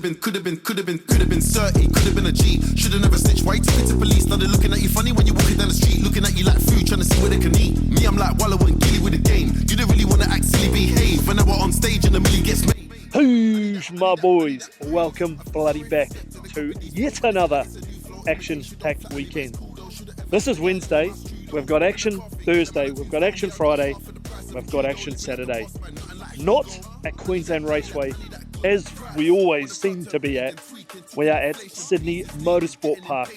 Could've been 30, could've been a G. Should've never snitched. Why you took it to police? Now they're looking at you funny when you're walking down the street, looking at you like food, trying to see where they can eat. Me, I'm like Wallow and Gilly with the game. You don't really wanna act silly, behave. When I were on stage and the milli gets made. Whoosh, my boys, welcome bloody back to yet another action-packed weekend. This is Wednesday, we've got action Thursday, we've got action Friday, we've got action Saturday. Not at Queensland Raceway, as we always seem to be at. We are at Sydney Motorsport Park.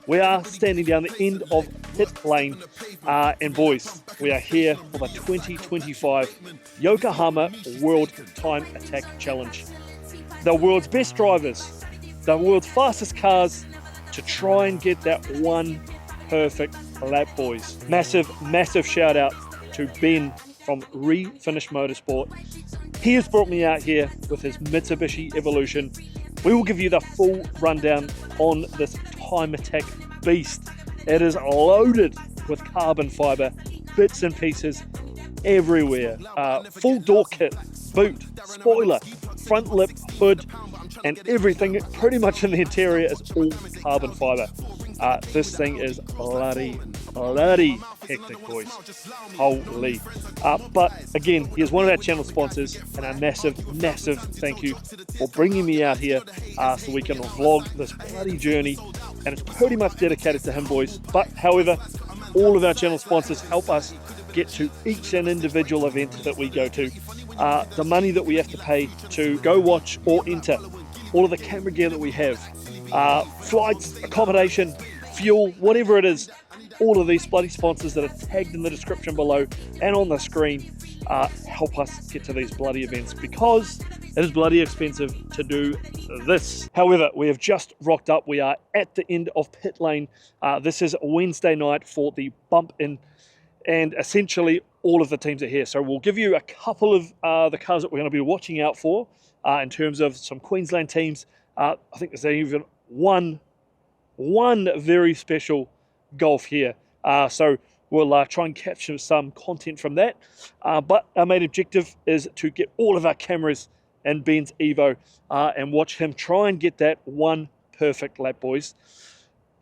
We are standing down the end of pit lane, and boys, we are here for the 2025 Yokohama World Time Attack Challenge. The world's best drivers, the world's fastest cars, to try and get that one perfect lap, boys. Massive shout out to Ben from Refinish Motorsport. He has brought me out here with his Mitsubishi Evolution. We will give you the full rundown on this time attack beast. It is loaded with carbon fiber, bits and pieces everywhere. Full door kit, boot, spoiler, front lip, hood, and everything pretty much in the interior is all carbon fiber. This thing is bloody hectic, boys. Holy. But again, here's one of our channel sponsors, and a massive thank you for bringing me out here so we can vlog this bloody journey, and it's pretty much dedicated to him, boys. But however, all of our channel sponsors help us get to each and individual event that we go to. The money that we have to pay to go watch or enter, all of the camera gear that we have, flights, accommodation, fuel, whatever it is, all of these bloody sponsors that are tagged in the description below and on the screen help us get to these bloody events, because it is bloody expensive to do this. However, we have just rocked up. We are at the end of pit lane. This is Wednesday night for the bump in, and essentially all of the teams are here. So we'll give you a couple of the cars that we're going to be watching out for in terms of some Queensland teams. I think there's even one very special Golf here. So we'll try and capture some content from that. But our main objective is to get all of our cameras in Ben's Evo and watch him try and get that one perfect lap, boys.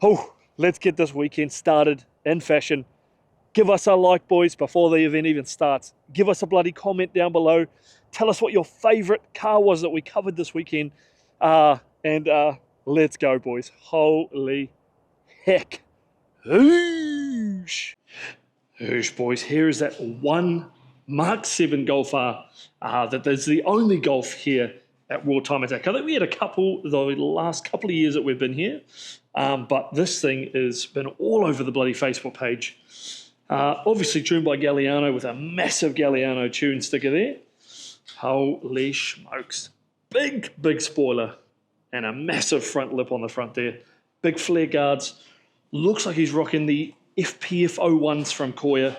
Oh, let's get this weekend started in fashion. Give us a like, boys, before the event even starts. Give us a bloody comment down below. Tell us what your favorite car was that we covered this weekend. And let's go, boys. Holy heck. Whoosh, boys. Here is that one Mark 7 Golf R. That is the only Golf here at World Time Attack. I think we had a couple the last couple of years that we've been here. But this thing has been all over the bloody Facebook page. Obviously tuned by Galliano with a massive Galliano tune sticker there. Holy smokes. Big spoiler and a massive front lip on the front there. Big flare guards. Looks like he's rocking the FPF 01s from Koya.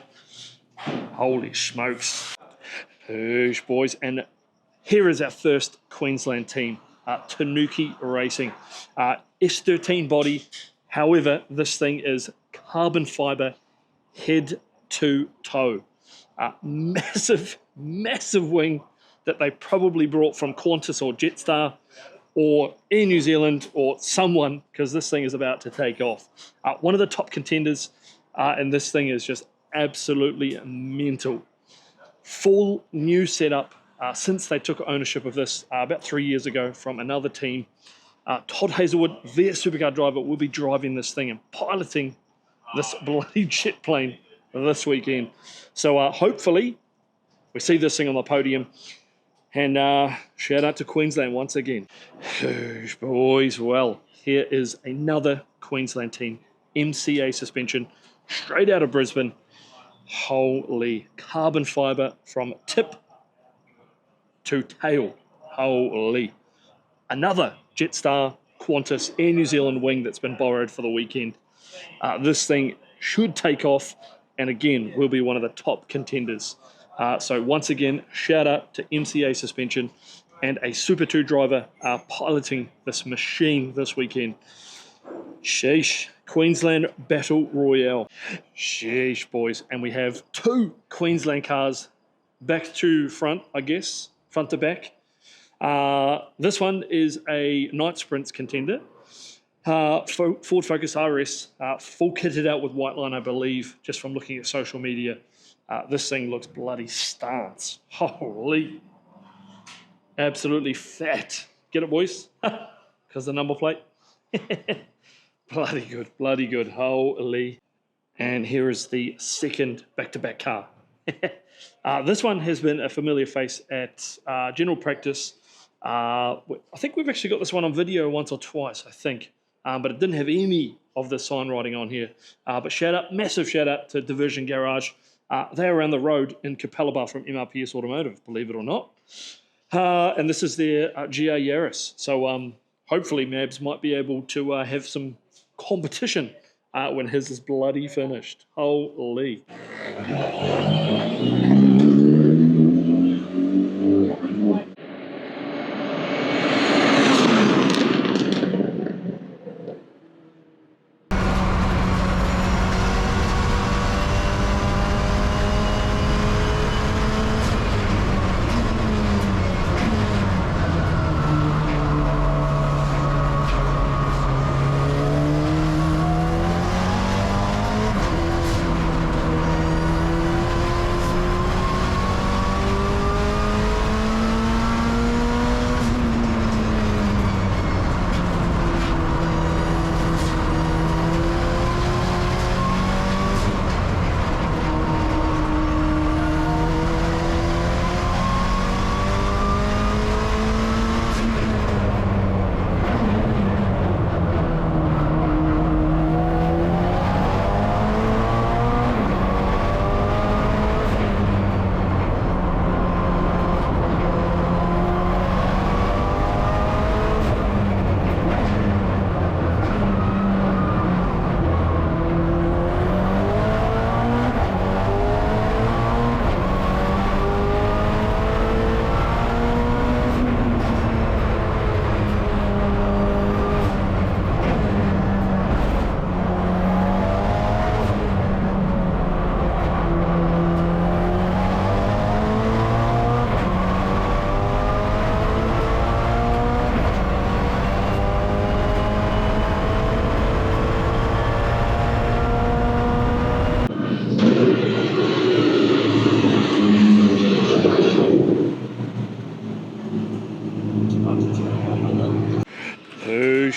Holy smokes. Huge, boys. And here is our first Queensland team, Tanuki Racing. S13 body. However, this thing is carbon fiber head to toe. Massive wing that they probably brought from Qantas or Jetstar or Air New Zealand or someone, because this thing is about to take off. One of the top contenders, and this thing is just absolutely mental. Full new setup since they took ownership of this about 3 years ago from another team. Todd Hazelwood, their supercar driver, will be driving this thing and piloting this bloody jet plane this weekend. So hopefully we see this thing on the podium. And shout out to Queensland once again. Boys, well, here is another Queensland team. MCA suspension, straight out of Brisbane. Holy, carbon fiber from tip to tail. Holy. Another Jetstar, Qantas, Air New Zealand wing that's been borrowed for the weekend. This thing should take off, and again, will be one of the top contenders. So once again, shout out to MCA suspension and a Super 2 driver piloting this machine this weekend. Sheesh. Queensland Battle Royale. Sheesh, boys. And we have two Queensland cars back to front, I guess, front to back. This one is a Night Sprints contender. Ford Focus RS, full kitted out with white line, I believe, just from looking at social media. This thing looks bloody stance. Holy. Absolutely fat. Get it, boys? Because the number plate. Bloody good, bloody good. Holy. And here is the second back-to-back car. This one has been a familiar face at general practice. I think we've actually got this one on video once or twice, I think. But it didn't have any of the sign writing on here. But shout out, massive shout out to Diversion Garage. They're around the road in Capella from MRPS Automotive, believe it or not. And this is their GR Yaris. So hopefully Mabs might be able to have some competition when his is bloody finished. Holy.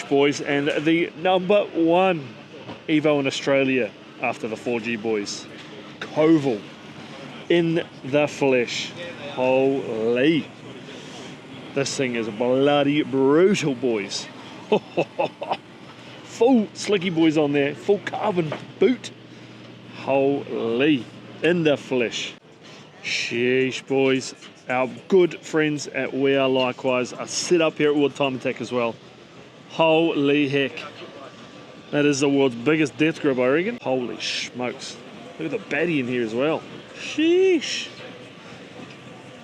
Boys, and the number one Evo in Australia after the 4G boys, Koval in the flesh. Holy, this thing is bloody brutal, boys. Full slicky boys on there, full carbon boot. Holy, in the flesh. Sheesh, boys. Our good friends at We Are Likewise are set up here at World Time Attack as well. Holy heck. That is the world's biggest death grip, I reckon. Holy smokes. Look at the baddie in here as well. Sheesh.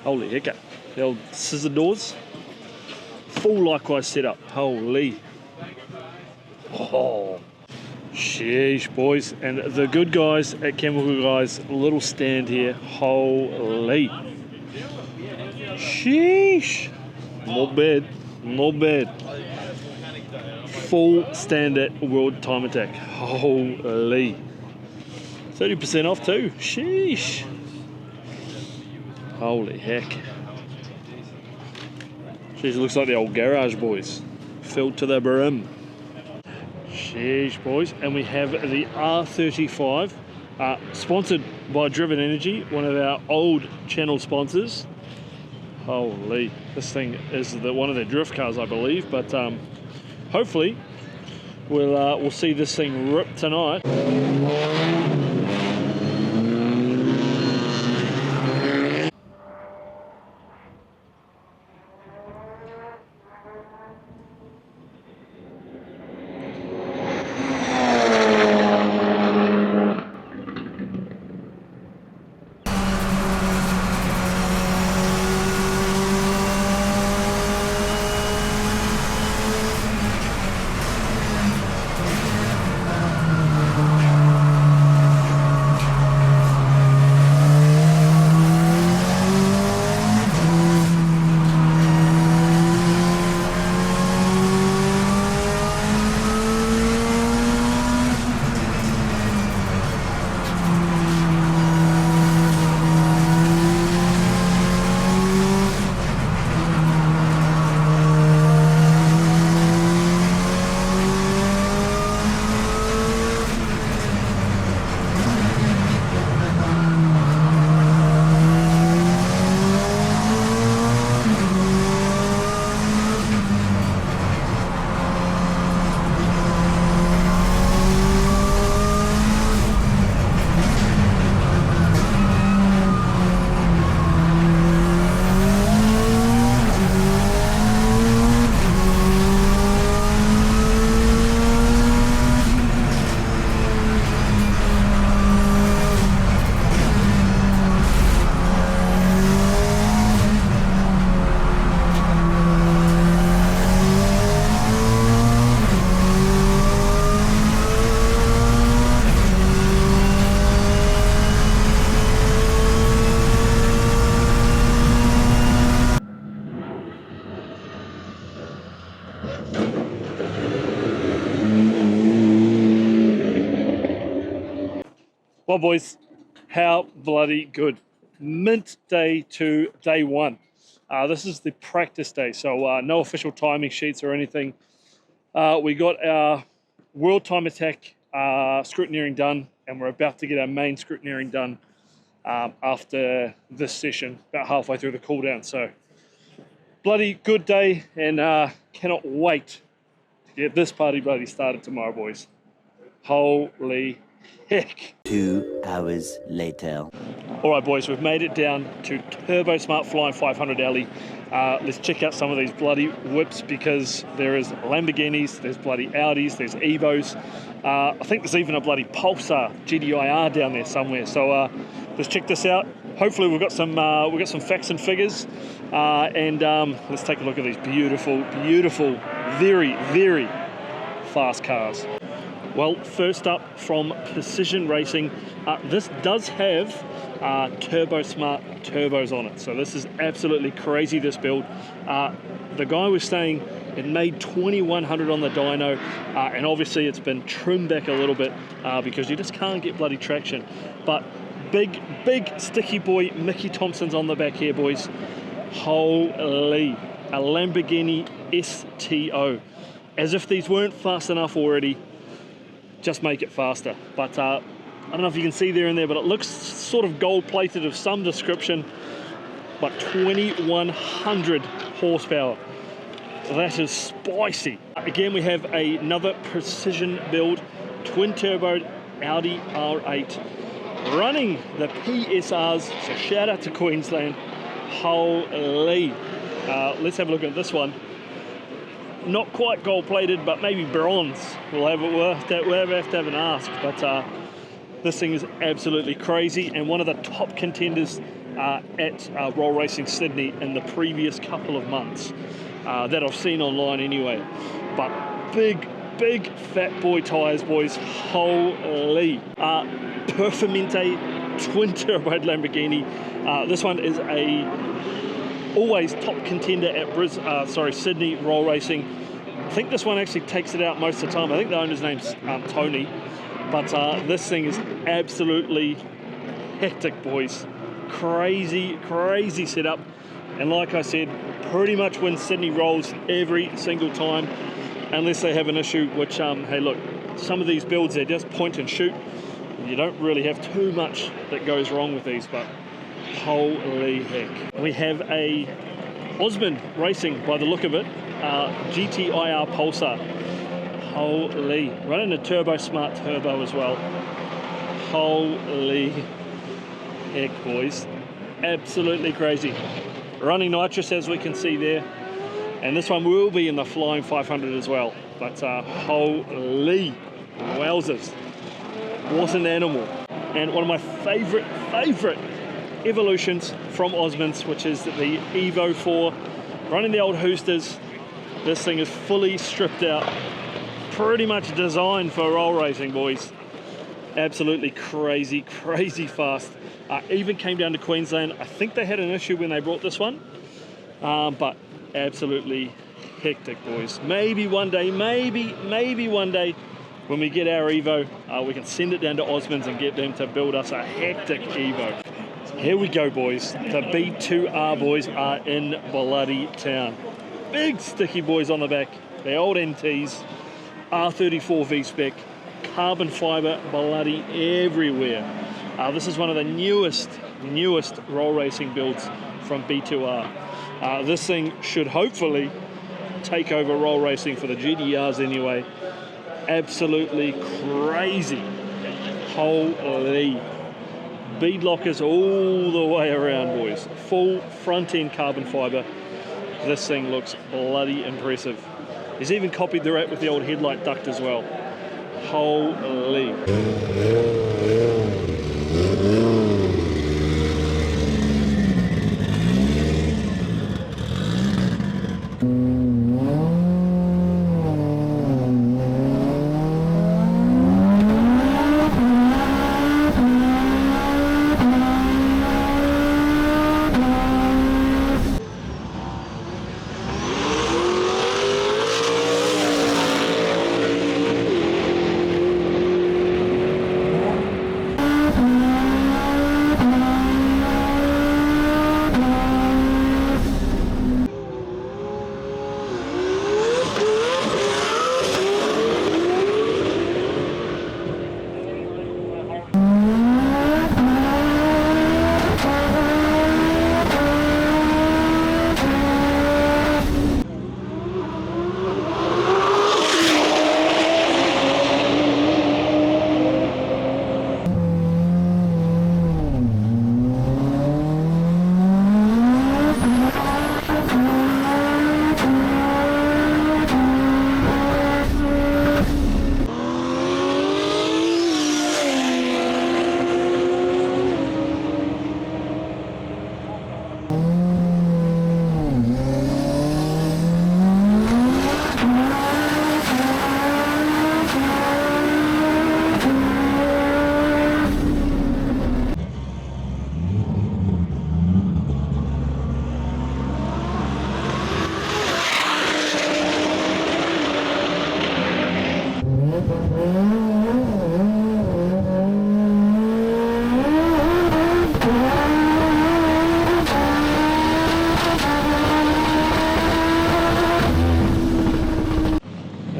Holy hecker. The old scissor doors. Full Likewise setup. Holy. Oh. Sheesh, boys. And the good guys at Chemical Guys, little stand here. Holy. Sheesh. Not bad. Not bad. Full standard World Time Attack. Holy. 30% off too. Sheesh. Holy heck. Jeez, it looks like the old garage, boys. Filled to the brim. Sheesh, boys. And we have the R35, sponsored by Driven Energy, one of our old channel sponsors. Holy. This thing is one of their drift cars, I believe, but hopefully we'll see this thing rip tonight. Well, boys, how bloody good. Mint day to day one. This is the practice day, so no official timing sheets or anything. We got our world time attack scrutineering done, and we're about to get our main scrutineering done after this session, about halfway through the cool down. So, bloody good day, and cannot wait to get this party bloody started tomorrow, boys. Holy heck. 2 hours later. All right, boys, we've made it down to Turbo Smart Flying 500 Alley. Let's check out some of these bloody whips, because there is Lamborghinis, there's bloody Audis, there's Evos. I think there's even a bloody Pulsar GDIR down there somewhere. So let's check this out. Hopefully we've got some facts and figures, and let's take a look at these beautiful, beautiful, very, very fast cars. Well, first up from Precision Racing, this does have Turbo Smart turbos on it, so this is absolutely crazy, this build. The guy was saying it made 2100 on the dyno, and obviously it's been trimmed back a little bit because you just can't get bloody traction. But big sticky boy Mickey Thompson's on the back here, boys. Holy, a Lamborghini STO. As if these weren't fast enough already, just make it faster. But I don't know if you can see there and there, but it looks sort of gold plated of some description. But 2100 horsepower. That is spicy. Again, we have another precision build, twin turbo Audi R8, running the PSRs. So shout out to Queensland. Holy. Let's have a look at this one. Not quite gold plated, but maybe bronze. We'll have to have an ask. But this thing is absolutely crazy, and one of the top contenders at Roll Racing Sydney in the previous couple of months that I've seen online anyway. But big fat boy tyres, boys. Holy. Performante twin turbo Lamborghini. This one is always top contender at Sydney Roll Racing. I think this one actually takes it out most of the time. I think the owner's name's Tony. But this thing is absolutely hectic, boys. Crazy setup. And like I said, pretty much wins Sydney Rolls every single time, unless they have an issue, which, hey look, some of these builds, they're just point and shoot. You don't really have too much that goes wrong with these, but holy heck. We have a Osmond Racing, by the look of it, GTIR Pulsar. Holy. Running a Turbo Smart turbo as well. Holy heck, boys. Absolutely crazy. Running nitrous, as we can see there. And this one will be in the Flying 500 as well. But holy wowzers. What an animal. And one of my favorite evolutions from Osmonds, which is the Evo 4, running the old Hoosters. This thing is fully stripped out, pretty much designed for roll racing, boys. Absolutely crazy fast. Even came down to Queensland. I think they had an issue when they brought this one, but absolutely hectic, boys. Maybe one day, maybe one day, when we get our Evo, we can send it down to Osmonds and get them to build us a hectic Evo. Here we go, boys. The B2R boys are in bloody town. Big sticky boys on the back. The old NTs, R34 V-Spec, carbon fiber bloody everywhere. This is one of the newest roll racing builds from B2R. This thing should hopefully take over roll racing for the GDRs anyway. Absolutely crazy. Holy. Bead lockers all the way around, boys. Full front end carbon fiber. This thing looks bloody impressive. He's even copied the wrap with the old headlight duct as well. Holy.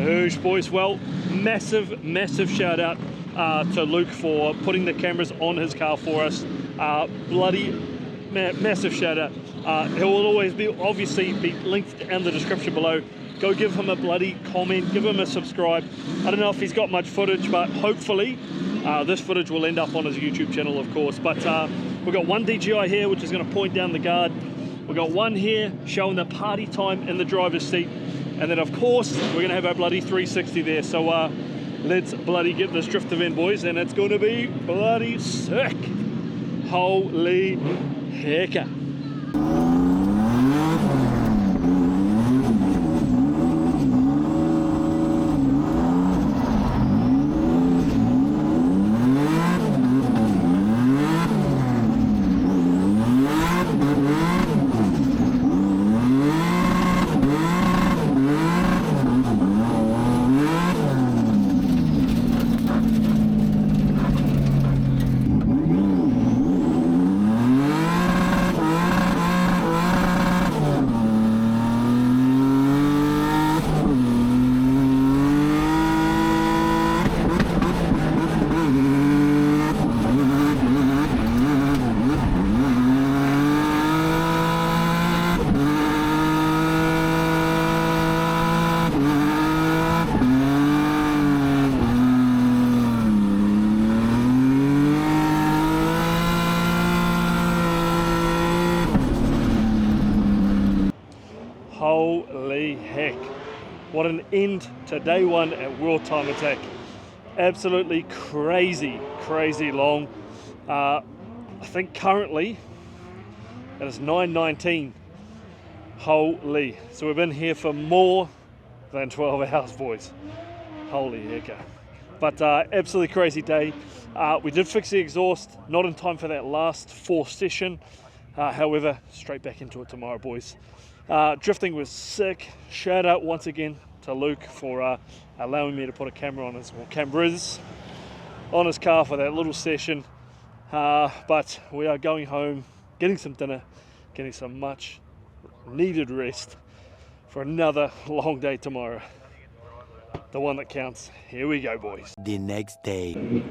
Whoosh, boys. Well, massive shout out to Luke for putting the cameras on his car for us. Massive shout out. He will always be obviously be linked in the description below. Go give him a bloody comment, give him a subscribe. I don't know if he's got much footage, but hopefully this footage will end up on his YouTube channel, of course. But we've got one DJI here, which is going to point down the guard. We've got one here showing the party time in the driver's seat. And then, of course, we're going to have our bloody 360 there. So let's bloody get this drift event, boys, and it's going to be bloody sick. Holy hecker. Holy heck, what an end to day one at World Time Attack. Absolutely crazy long. I think currently it is 9:19. Holy, so we've been here for more than 12 hours, boys. Holy hecker. But absolutely crazy day. We did fix the exhaust, not in time for that last fourth session. However, straight back into it tomorrow, boys. Drifting was sick. Shout out once again to Luke for allowing me to put a camera on his, well, cameras on his car for that little session. But we are going home, getting some dinner, getting some much needed rest for another long day tomorrow. The one that counts. Here we go, boys. The next day.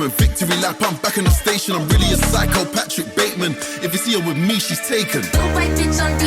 moment. Victory lap, I'm back in the station. I'm really a psycho, Patrick Bateman. If you see her with me, she's taken. Don't fight bitch on